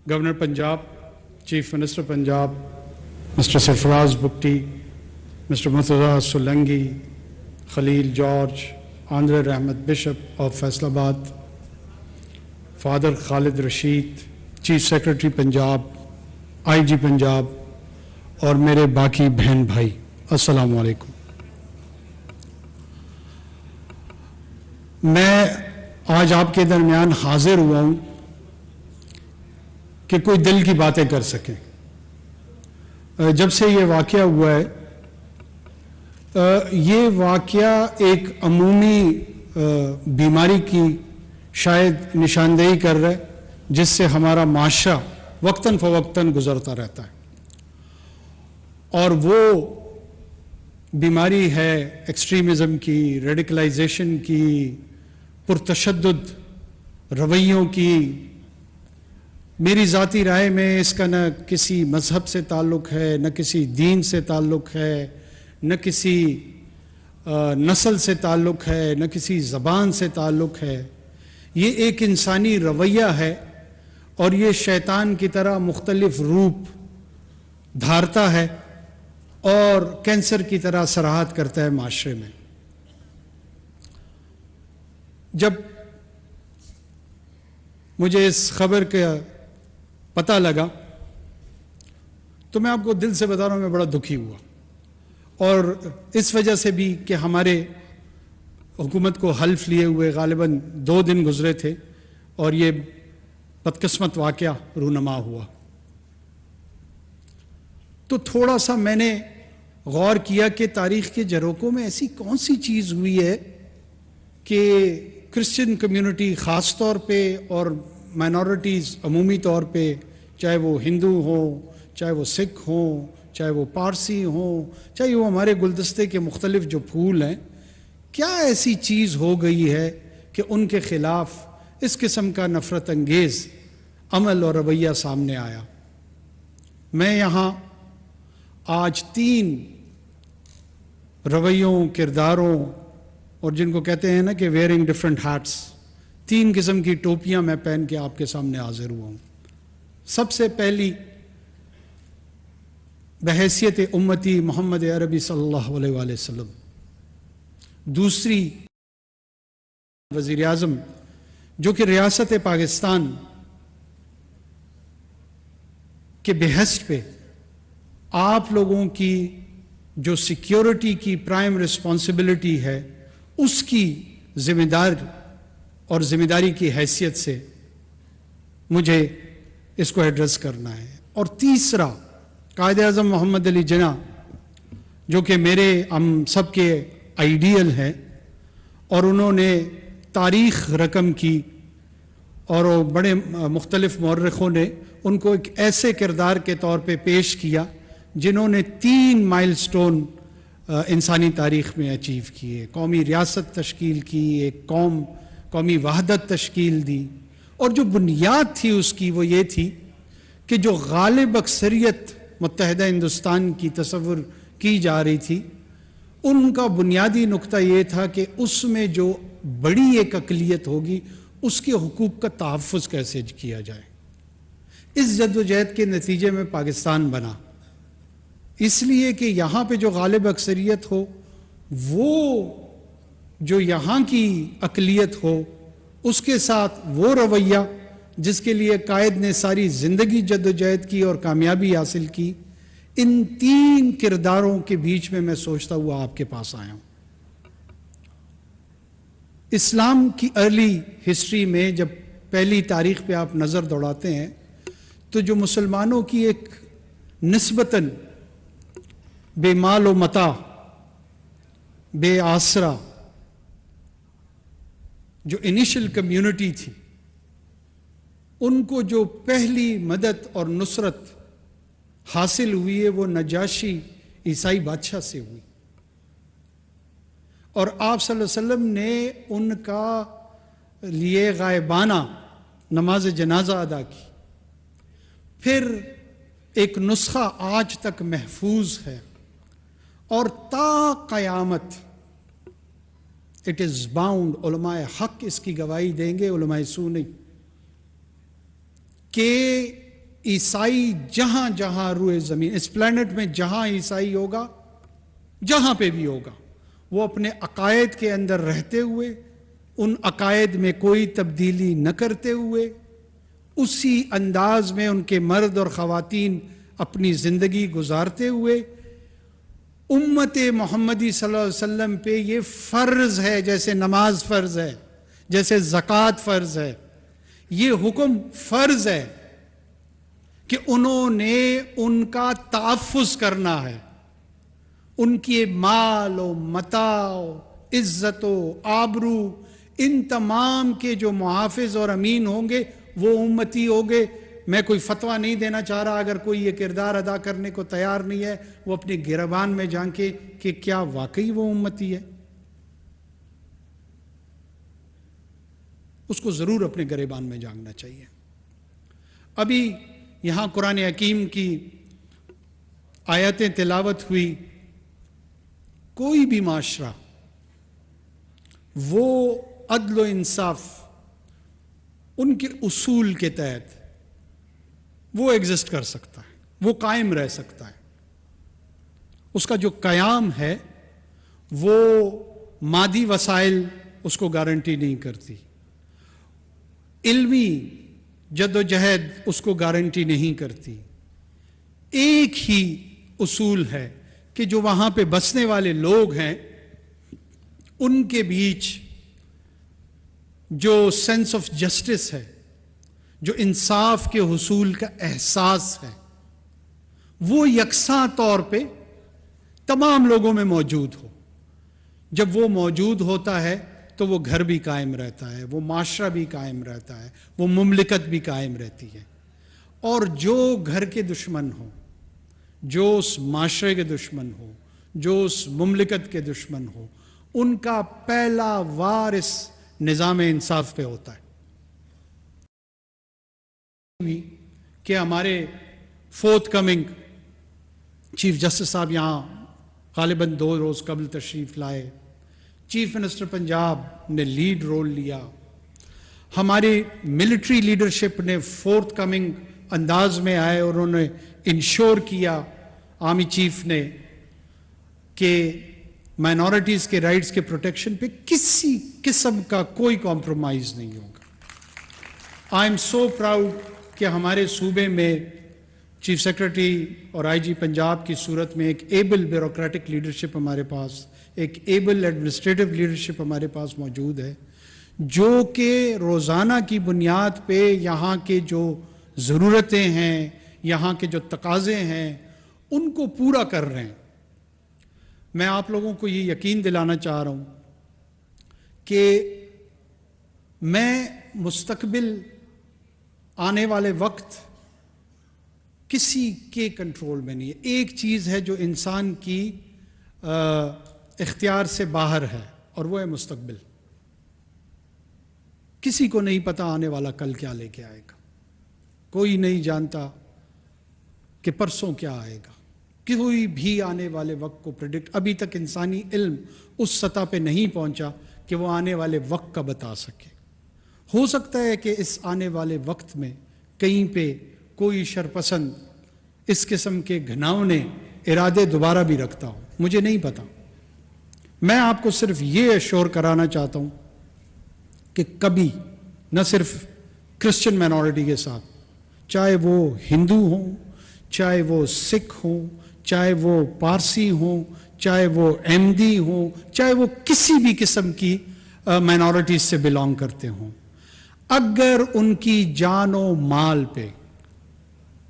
Governor Punjab, Chief Minister Punjab, Mr. Sarfaraz Bhukti, Mr. Murtaza Solanki, Khalil George, Andre Rahmat Bishop of Faisalabad, Father Khalid Rashid, Chief Secretary Punjab, IG Punjab اور میرے باقی بہن بھائی، السلام علیکم۔ میں آج آپ کے درمیان حاضر ہوا ہوں کہ کوئی دل کی باتیں کر سکیں۔ جب سے یہ واقعہ ہوا ہے، یہ واقعہ ایک عمومی بیماری کی شاید نشاندہی کر رہا ہے جس سے ہمارا معاشرہ وقتاً فوقتاً گزرتا رہتا ہے، اور وہ بیماری ہے ایکسٹریمزم کی، ریڈیکلائزیشن کی، پرتشدد رویوں کی۔ میری ذاتی رائے میں اس کا نہ کسی مذہب سے تعلق ہے، نہ کسی دین سے تعلق ہے، نہ کسی نسل سے تعلق ہے، نہ کسی زبان سے تعلق ہے۔ یہ ایک انسانی رویہ ہے اور یہ شیطان کی طرح مختلف روپ دھارتا ہے اور کینسر کی طرح سراحت کرتا ہے معاشرے میں۔ جب مجھے اس خبر کا پتہ لگا تو میں آپ کو دل سے بتا رہا ہوں، میں بڑا دکھی ہوا، اور اس وجہ سے بھی کہ ہمارے حکومت کو حلف لیے ہوئے غالباً 2 دن گزرے تھے اور یہ بدقسمت واقعہ رونما ہوا۔ تو تھوڑا سا میں نے غور کیا کہ تاریخ کے جروکوں میں ایسی کون سی چیز ہوئی ہے کہ کرسچن کمیونٹی خاص طور پہ اور مائنورٹیز عمومی طور پہ، چاہے وہ ہندو ہوں، چاہے وہ سکھ ہوں، چاہے وہ پارسی ہوں، چاہے وہ ہمارے گلدستے کے مختلف جو پھول ہیں، کیا ایسی چیز ہو گئی ہے کہ ان کے خلاف اس قسم کا نفرت انگیز عمل اور رویہ سامنے آیا۔ میں یہاں آج 3 رویوں، کرداروں، اور جن کو کہتے ہیں نا کہ ویئرنگ ڈفرنٹ ہیٹس، 3 قسم کی ٹوپیاں میں پہن کے آپ کے سامنے حاضر ہوا ہوں۔ سب سے پہلی بحیثیت امتی محمد عربی صلی اللہ علیہ وآلہ وسلم، دوسری وزیر اعظم جو کہ ریاست پاکستان کے بحث پہ آپ لوگوں کی جو سیکیورٹی کی پرائم رسپانسبلٹی ہے اس کی ذمہ داری کی حیثیت سے مجھے اس کو ایڈریس کرنا ہے۔ اور تیسرا قائد اعظم محمد علی جناح جو کہ ہم سب کے آئیڈیل ہیں، اور انہوں نے تاریخ رقم کی، اور وہ بڑے مختلف مورخوں نے ان کو ایک ایسے کردار کے طور پہ پیش کیا جنہوں نے 3 مائل سٹون انسانی تاریخ میں اچیو کیے۔ قومی ریاست تشکیل کی، ایک قومی وحدت تشکیل دی، اور جو بنیاد تھی اس کی وہ یہ تھی کہ جو غالب اکثریت متحدہ ہندوستان کی تصور کی جا رہی تھی، ان کا بنیادی نقطہ یہ تھا کہ اس میں جو بڑی ایک اقلیت ہوگی اس کے حقوق کا تحفظ کیسے کیا جائے۔ اس جدوجہد کے نتیجے میں پاکستان بنا، اس لیے کہ یہاں پہ جو غالب اکثریت ہو، وہ جو یہاں کی اقلیت ہو، اس کے ساتھ وہ رویہ جس کے لیے قائد نے ساری زندگی جدوجہد کی اور کامیابی حاصل کی، ان 3 کرداروں کے بیچ میں سوچتا ہوا آپ کے پاس آیا ہوں۔ اسلام کی ارلی ہسٹری میں جب پہلی تاریخ پہ آپ نظر دوڑاتے ہیں تو جو مسلمانوں کی ایک نسبتاً بے مال و متاع، بے آسرا جو انیشل کمیونٹی تھی، ان کو جو پہلی مدد اور نصرت حاصل ہوئی ہے وہ نجاشی عیسائی بادشاہ سے ہوئی، اور آپ صلی اللہ علیہ وسلم نے ان کا لیے غائبانہ نماز جنازہ ادا کی۔ پھر ایک نسخہ آج تک محفوظ ہے، اور تا قیامت اٹ از باؤنڈ، علماء حق اس کی گواہی دیں گے، علماء سو نہیں، کہ عیسائی جہاں جہاں روئے زمین، اس پلانٹ میں جہاں عیسائی ہوگا، جہاں پہ بھی ہوگا، وہ اپنے عقائد کے اندر رہتے ہوئے، ان عقائد میں کوئی تبدیلی نہ کرتے ہوئے، اسی انداز میں ان کے مرد اور خواتین اپنی زندگی گزارتے ہوئے، امت محمدی صلی اللہ علیہ وسلم پہ یہ فرض ہے، جیسے نماز فرض ہے، جیسے زکوٰۃ فرض ہے، یہ حکم فرض ہے کہ انہوں نے ان کا تحفظ کرنا ہے، ان کے مال و متاع و عزت و آبرو، ان تمام کے جو محافظ اور امین ہوں گے وہ امتی ہوں گے۔ میں کوئی فتویٰ نہیں دینا چاہ رہا، اگر کوئی یہ کردار ادا کرنے کو تیار نہیں ہے، وہ اپنے گریبان میں جھانکے کہ کیا واقعی وہ امتی ہے، اس کو ضرور اپنے گریبان میں جھانکنا چاہیے۔ ابھی یہاں قرآن حکیم کی آیتیں تلاوت ہوئی، کوئی بھی معاشرہ وہ عدل و انصاف ان کے اصول کے تحت وہ ایگزسٹ کر سکتا ہے، وہ قائم رہ سکتا ہے۔ اس کا جو قیام ہے وہ مادی وسائل اس کو گارنٹی نہیں کرتی، علمی جد و جہد اس کو گارنٹی نہیں کرتی۔ ایک ہی اصول ہے کہ جو وہاں پہ بسنے والے لوگ ہیں ان کے بیچ جو سینس آف جسٹس ہے، جو انصاف کے حصول کا احساس ہے، وہ یکساں طور پہ تمام لوگوں میں موجود ہو۔ جب وہ موجود ہوتا ہے تو وہ گھر بھی قائم رہتا ہے، وہ معاشرہ بھی قائم رہتا ہے، وہ مملکت بھی قائم رہتی ہے۔ اور جو گھر کے دشمن ہو، جو اس معاشرے کے دشمن ہو، جو اس مملکت کے دشمن ہو، ان کا پہلا وارث نظام انصاف پہ ہوتا ہے۔ کہ ہمارے فورتھ کمنگ چیف جسٹس صاحب یہاں غالباً 2 روز قبل تشریف لائے، چیف منسٹر پنجاب نے لیڈ رول لیا، ہماری ملٹری لیڈرشپ نے فورتھ کمنگ انداز میں آئے اور انہوں نے انشور کیا، آرمی چیف نے، کہ مائنورٹیز کے رائٹس کے پروٹیکشن پہ کسی قسم کا کوئی کمپرومائز نہیں ہوگا۔ آئی ایم سو پراؤڈ کہ ہمارے صوبے میں چیف سیکرٹری اور آئی جی پنجاب کی صورت میں ایک ایبل بیوروکریٹک لیڈرشپ ہمارے پاس، ایک ایبل ایڈمنسٹریٹو لیڈرشپ ہمارے پاس موجود ہے، جو کہ روزانہ کی بنیاد پہ یہاں کے جو ضرورتیں ہیں، یہاں کے جو تقاضے ہیں، ان کو پورا کر رہے ہیں۔ میں آپ لوگوں کو یہ یقین دلانا چاہ رہا ہوں کہ میں مستقبل آنے والے وقت کسی کے کنٹرول میں نہیں ہے۔ ایک چیز ہے جو انسان کی اختیار سے باہر ہے اور وہ ہے مستقبل۔ کسی کو نہیں پتا آنے والا کل کیا لے کے آئے گا، کوئی نہیں جانتا کہ پرسوں کیا آئے گا، کوئی بھی آنے والے وقت کو پریڈکٹ، ابھی تک انسانی علم اس سطح پہ نہیں پہنچا کہ وہ آنے والے وقت کا بتا سکے۔ ہو سکتا ہے کہ اس آنے والے وقت میں کہیں پہ کوئی شرپسند اس قسم کے گھناؤنے ارادے دوبارہ بھی رکھتا ہو، مجھے نہیں پتا۔ میں آپ کو صرف یہ ایشور کرانا چاہتا ہوں کہ کبھی نہ صرف کرسچن مائنورٹی کے ساتھ، چاہے وہ ہندو ہوں، چاہے وہ سکھ ہوں، چاہے وہ پارسی ہوں، چاہے وہ احمدی ہوں، چاہے وہ کسی بھی قسم کی مائنورٹیز سے بلانگ کرتے ہوں، اگر ان کی جان و مال پہ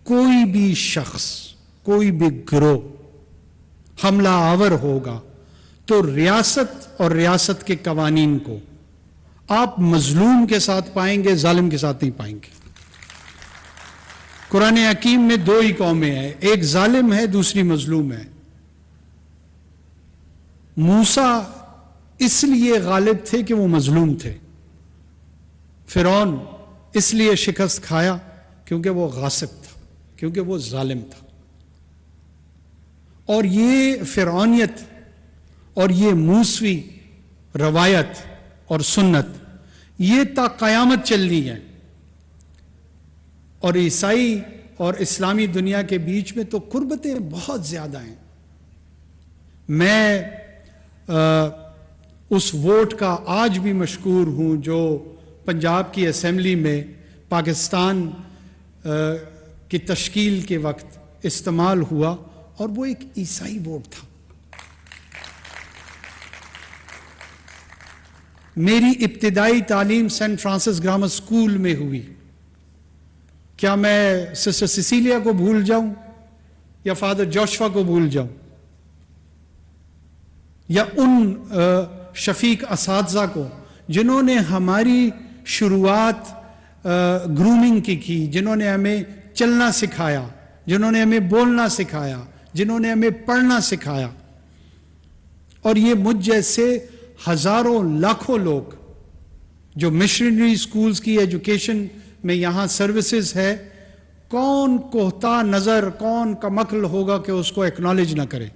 کوئی بھی شخص، کوئی بھی گروہ حملہ آور ہوگا تو ریاست اور ریاست کے قوانین کو آپ مظلوم کے ساتھ پائیں گے، ظالم کے ساتھ نہیں پائیں گے۔ قرآن حکیم میں 2 ہی قومیں ہیں، ایک ظالم ہے، دوسری مظلوم ہے۔ موسیٰ اس لیے غالب تھے کہ وہ مظلوم تھے، فرعون اس لیے شکست کھایا کیونکہ وہ غاصب تھا، کیونکہ وہ ظالم تھا۔ اور یہ فرعونیت اور یہ موسوی روایت اور سنت یہ تا قیامت چلنی ہے، اور عیسائی اور اسلامی دنیا کے بیچ میں تو قربتیں بہت زیادہ ہیں. میں اس ووٹ کا آج بھی مشکور ہوں جو پنجاب کی اسمبلی میں پاکستان کی تشکیل کے وقت استعمال ہوا، اور وہ ایک عیسائی ووٹ تھا. میری ابتدائی تعلیم سینٹ فرانسس گرامر اسکول میں ہوئی. کیا میں سسٹر سیسیلیا کو بھول جاؤں یا فادر جوشوا کو بھول جاؤں یا ان شفیق اساتذہ کو جنہوں نے ہماری شروعات گرومنگ کی، جنہوں نے ہمیں چلنا سکھایا، جنہوں نے ہمیں بولنا سکھایا، جنہوں نے ہمیں پڑھنا سکھایا. اور یہ مجھ جیسے ہزاروں لاکھوں لوگ جو مشنری اسکولز کی ایجوکیشن میں یہاں سروسز ہے، کون کوہتا نظر، کون کمکل ہوگا کہ اس کو ایکنالج نہ کرے.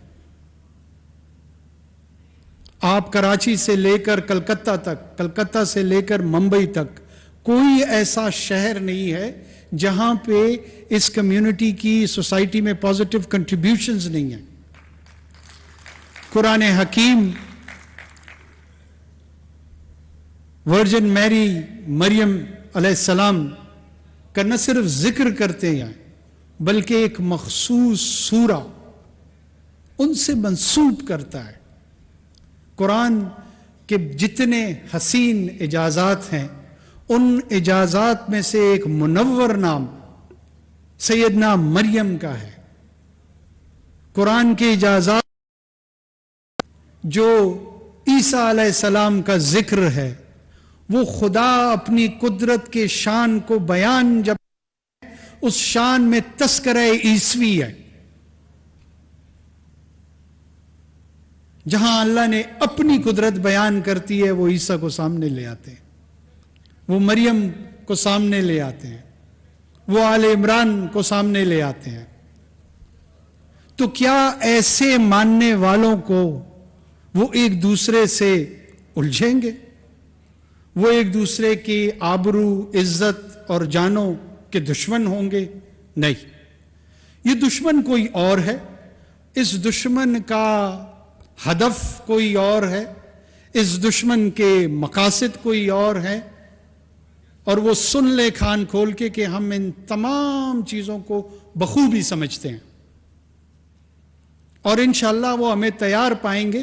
آپ کراچی سے لے کر کلکتہ تک، کلکتہ سے لے کر ممبئی تک کوئی ایسا شہر نہیں ہے جہاں پہ اس کمیونٹی کی سوسائٹی میں پازیٹیو کنٹریبیوشنز نہیں ہیں. قرآن حکیم ورجن میری مریم علیہ السلام کا نہ صرف ذکر کرتے ہیں بلکہ ایک مخصوص سورہ ان سے منسوب کرتا ہے. قرآن کے جتنے حسین اجازات ہیں ان اجازات میں سے ایک منور نام سیدنا مریم کا ہے. قرآن کے اجازات جو عیسیٰ علیہ السلام کا ذکر ہے وہ خدا اپنی قدرت کے شان کو بیان جب اس شان میں تذکرہ عیسوی ہے، جہاں اللہ نے اپنی قدرت بیان کرتی ہے وہ عیسیٰ کو سامنے لے آتے ہیں، وہ مریم کو سامنے لے آتے ہیں، وہ آل عمران کو سامنے لے آتے ہیں. تو کیا ایسے ماننے والوں کو وہ ایک دوسرے سے الجھیں گے؟ وہ ایک دوسرے کی آبرو، عزت اور جانوں کے دشمن ہوں گے؟ نہیں، یہ دشمن کوئی اور ہے. اس دشمن کا ہدف کوئی اور ہے، اس دشمن کے مقاصد کوئی اور ہے، اور وہ سن لے کان کھول کے کہ ہم ان تمام چیزوں کو بخوبی سمجھتے ہیں، اور انشاءاللہ وہ ہمیں تیار پائیں گے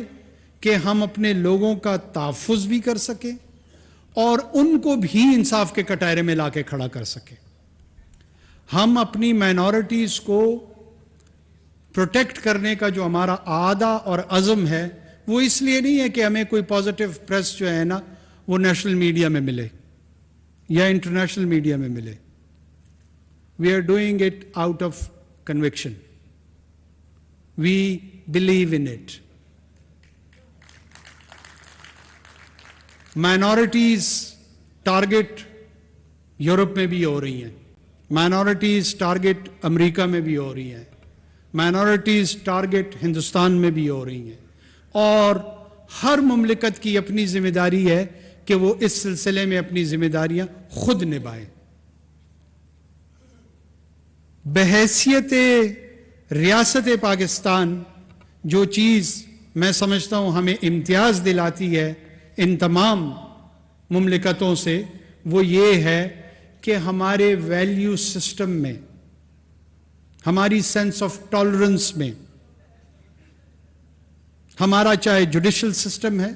کہ ہم اپنے لوگوں کا تحفظ بھی کر سکیں اور ان کو بھی انصاف کے کٹہرے میں لا کے کھڑا کر سکیں. ہم اپنی مائنورٹیز کو پروٹیکٹ کرنے کا جو ہمارا عادہ اور عزم ہے وہ اس لیے نہیں ہے کہ ہمیں کوئی پازیٹیو پریس جو ہے نا وہ نیشنل میڈیا میں ملے یا انٹرنیشنل میڈیا میں ملے. We are doing it out of conviction. We believe in it. Minorities target Europe میں بھی ہو رہی ہیں، مائنورٹیز ٹارگٹ امریکہ میں بھی ہو رہی ہیں، مائنورٹیز ٹارگٹ ہندوستان میں بھی ہو رہی ہیں، اور ہر مملکت کی اپنی ذمہ داری ہے کہ وہ اس سلسلے میں اپنی ذمہ داریاں خود نبھائیں. بحیثیت ریاست پاکستان جو چیز میں سمجھتا ہوں ہمیں امتیاز دلاتی ہے ان تمام مملکتوں سے، وہ یہ ہے کہ ہمارے ویلیو سسٹم میں، ہماری سینس آف ٹالرنس میں، ہمارا چاہے جوڈیشل سسٹم ہے،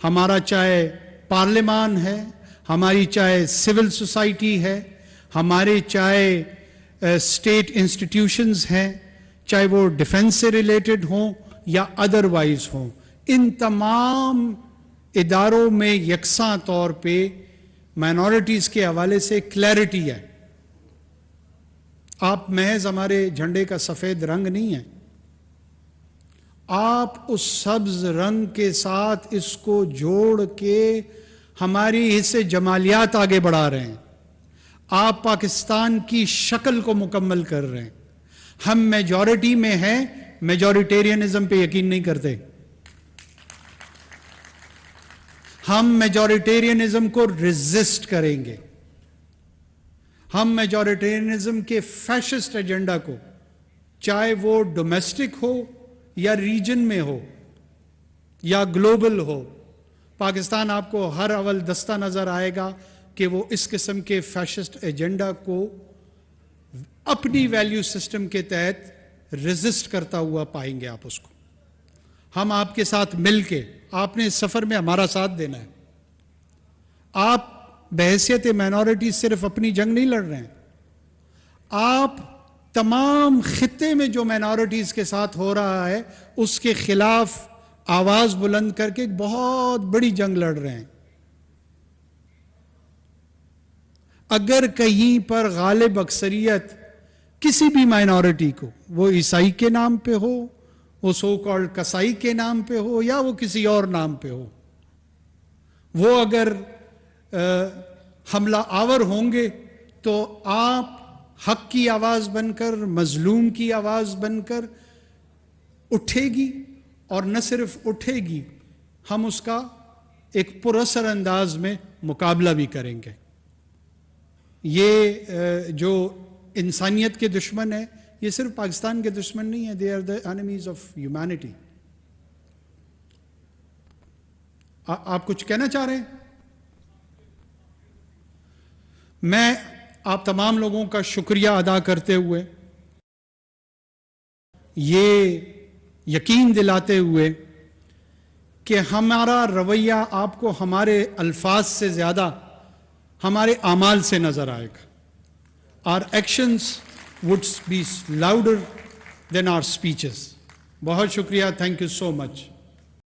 ہمارا چاہے پارلیمان ہے، ہماری چاہے سول سوسائٹی ہے، ہمارے چاہے اسٹیٹ انسٹیٹیوشنز ہیں، چاہے وہ ڈیفنس سے ریلیٹڈ ہوں یا ادروائز ہوں، ان تمام اداروں میں یکساں طور پہ مائنورٹیز کے حوالے سے کلیئرٹی ہے. آپ محض ہمارے جھنڈے کا سفید رنگ نہیں ہے، آپ اس سبز رنگ کے ساتھ اس کو جوڑ کے ہماری حصے جمالیات آگے بڑھا رہے ہیں. آپ پاکستان کی شکل کو مکمل کر رہے ہیں. ہم میجورٹی میں ہیں، میجورٹیرینزم پہ یقین نہیں کرتے. ہم میجورٹیرینزم کو ریزسٹ کریں گے. ہم میجورٹیرینزم کے فیشسٹ ایجنڈا کو، چاہے وہ ڈومیسٹک ہو یا ریجن میں ہو یا گلوبل ہو، پاکستان آپ کو ہر اول دستہ نظر آئے گا کہ وہ اس قسم کے فیشسٹ ایجنڈا کو اپنی ویلیو سسٹم کے تحت ریزسٹ کرتا ہوا پائیں گے آپ اس کو۔ ہم آپ کے ساتھ مل کے، آپ نے اس سفر میں ہمارا ساتھ دینا ہے۔ آپ بحیثیت مائنورٹی صرف اپنی جنگ نہیں لڑ رہے ہیں، آپ تمام خطے میں جو مائنورٹیز کے ساتھ ہو رہا ہے اس کے خلاف آواز بلند کر کے ایک بہت بڑی جنگ لڑ رہے ہیں۔ اگر کہیں پر غالب اکثریت کسی بھی مائنورٹی کو، وہ عیسائی کے نام پہ ہو، وہ سو کالڈ کسائی کے نام پہ ہو، یا وہ کسی اور نام پہ ہو، وہ اگر حملہ آور ہوں گے تو آپ حق کی آواز بن کر، مظلوم کی آواز بن کر اٹھے گی، اور نہ صرف اٹھے گی، ہم اس کا ایک پراثر انداز میں مقابلہ بھی کریں گے۔ یہ جو انسانیت کے دشمن ہے، یہ صرف پاکستان کے دشمن نہیں ہے، they are the enemies of humanity۔ آپ کچھ کہنا چاہ رہے ہیں؟ میں آپ تمام لوگوں کا شکریہ ادا کرتے ہوئے، یہ یقین دلاتے ہوئے کہ ہمارا رویہ آپ کو ہمارے الفاظ سے زیادہ ہمارے اعمال سے نظر آئے گا۔ Our actions would be louder than our speeches۔ بہت شکریہ، تھینک یو سو مچ۔